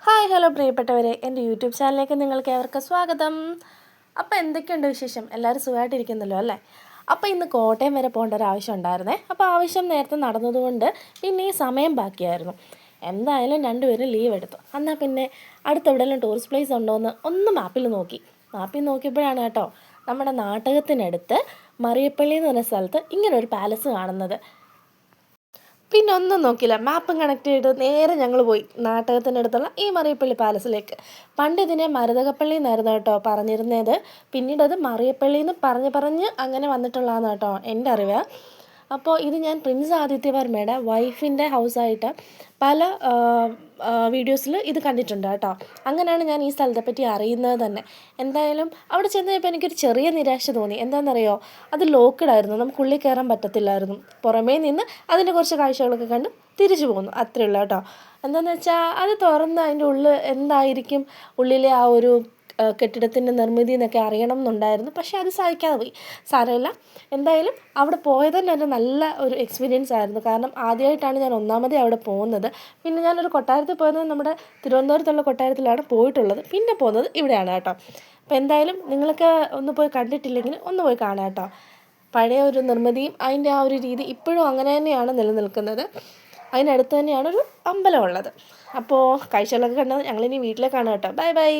Hi hello പ്രിയപ്പെട്ടവരെ, എൻ്റെ YouTube ചാനലിലേക്ക് നിങ്ങൾക്ക് ഏവർക്കും സ്വാഗതം. അപ്പോൾ എന്തൊക്കെയുണ്ട് വിശേഷം? എല്ലാവരും സുഖമായിട്ടിരിക്കുന്നല്ലോ അല്ലേ? അപ്പോൾ ഇന്ന് കോട്ടയം വരെ പോകേണ്ട ഒരു ആവശ്യം ഉണ്ടായിരുന്നേ. അപ്പോൾ ആവശ്യം നേരത്തെ നടന്നതുകൊണ്ട് പിന്നെ ഈ സമയം ബാക്കിയായിരുന്നു. എന്തായാലും രണ്ടുപേരും ലീവ് എടുത്തു. എന്നാൽ പിന്നെ അടുത്തെവിടെയെങ്കിലും ടൂറിസ്റ്റ് പ്ലേസ് ഉണ്ടോ എന്ന് ഒന്ന് മാപ്പിൽ നോക്കി. മാപ്പിൽ നോക്കിയപ്പോഴാണ് കേട്ടോ നമ്മുടെ നാട്ടകത്തിനടുത്ത് മറിയപ്പള്ളി എന്ന് പറഞ്ഞ സ്ഥലത്ത് ഇങ്ങനൊരു പാലസ് കാണുന്നത്. പിന്നെ ഒന്നും നോക്കില്ല, മാപ്പും കണക്ട് ചെയ്ത് നേരെ ഞങ്ങൾ പോയി നാട്ടകത്തിനടുത്തുള്ള ഈ മറിയപ്പള്ളി പാലസിലേക്ക്. പണ്ട് ഇതിനെ മരുതകപ്പള്ളി എന്നായിരുന്നു കേട്ടോ പറഞ്ഞിരുന്നത്. പിന്നീട് അത് മറിയപ്പള്ളി എന്ന് പറഞ്ഞ് അങ്ങനെ വന്നിട്ടുള്ളതാണ് കേട്ടോ എൻ്റെ അറിവ്. അപ്പോൾ ഇത് ഞാൻ പ്രിൻസ് ആദിത്യവർമ്മയുടെ വൈഫിൻ്റെ ഹൗസായിട്ട് പല വീഡിയോസിൽ ഇത് കണ്ടിട്ടുണ്ട് കേട്ടോ. അങ്ങനെയാണ് ഞാൻ ഈ സ്ഥലത്തെപ്പറ്റി അറിയുന്നത് തന്നെ. എന്തായാലും അവിടെ ചെന്ന് കഴിഞ്ഞപ്പോൾ എനിക്കൊരു ചെറിയ നിരാശ തോന്നി. എന്താണെന്നറിയോ, അത് ലോക്ക്ഡായിരുന്നു, നമുക്ക് ഉള്ളിൽ കയറാൻ പറ്റത്തില്ലായിരുന്നു. പുറമേ നിന്ന് അതിൻ്റെ കുറച്ച് കാഴ്ചകളൊക്കെ കണ്ട് തിരിച്ചു പോന്നു, അത്രയേ ഉള്ളൂ കേട്ടോ. എന്താണെന്ന് വെച്ചാൽ അത് തുറന്ന് അതിൻ്റെ ഉള്ളിൽ എന്തായിരിക്കും ഉള്ളിലെ ആ ഒരു കെട്ടിടത്തിൻ്റെ നിർമ്മിതി എന്നൊക്കെ അറിയണം എന്നുണ്ടായിരുന്നു. പക്ഷേ അത് സാധിക്കാതെ പോയി. സാരമില്ല, എന്തായാലും അവിടെ പോയത് തന്നെ ഒരു നല്ല ഒരു എക്സ്പീരിയൻസ് ആയിരുന്നു. കാരണം ആദ്യമായിട്ടാണ് ഞാൻ ഒന്നാമതേ അവിടെ പോകുന്നത്. പിന്നെ ഞാനൊരു കൊട്ടാരത്തിൽ പോയത് നമ്മുടെ തിരുവനന്തപുരത്തുള്ള കൊട്ടാരത്തിലാണ് പോയിട്ടുള്ളത്. പിന്നെ പോകുന്നത് ഇവിടെയാണ് കേട്ടോ. അപ്പോൾ എന്തായാലും നിങ്ങൾക്ക് ഒന്ന് പോയി കണ്ടിട്ടില്ലെങ്കിൽ ഒന്ന് പോയി കാണാം കേട്ടോ. പഴയ ഒരു നിർമ്മിതിയും അതിൻ്റെ ആ ഒരു രീതി ഇപ്പോഴും അങ്ങനെ തന്നെയാണ് നിലനിൽക്കുന്നത്. അതിനടുത്ത് തന്നെയാണ് ഒരു അമ്പലം ഉള്ളത്. അപ്പോൾ കാഴ്ചകളൊക്കെ കണ്ടത് ഞങ്ങളിനി വീട്ടിലേക്കാണ് കേട്ടോ. Bye bye.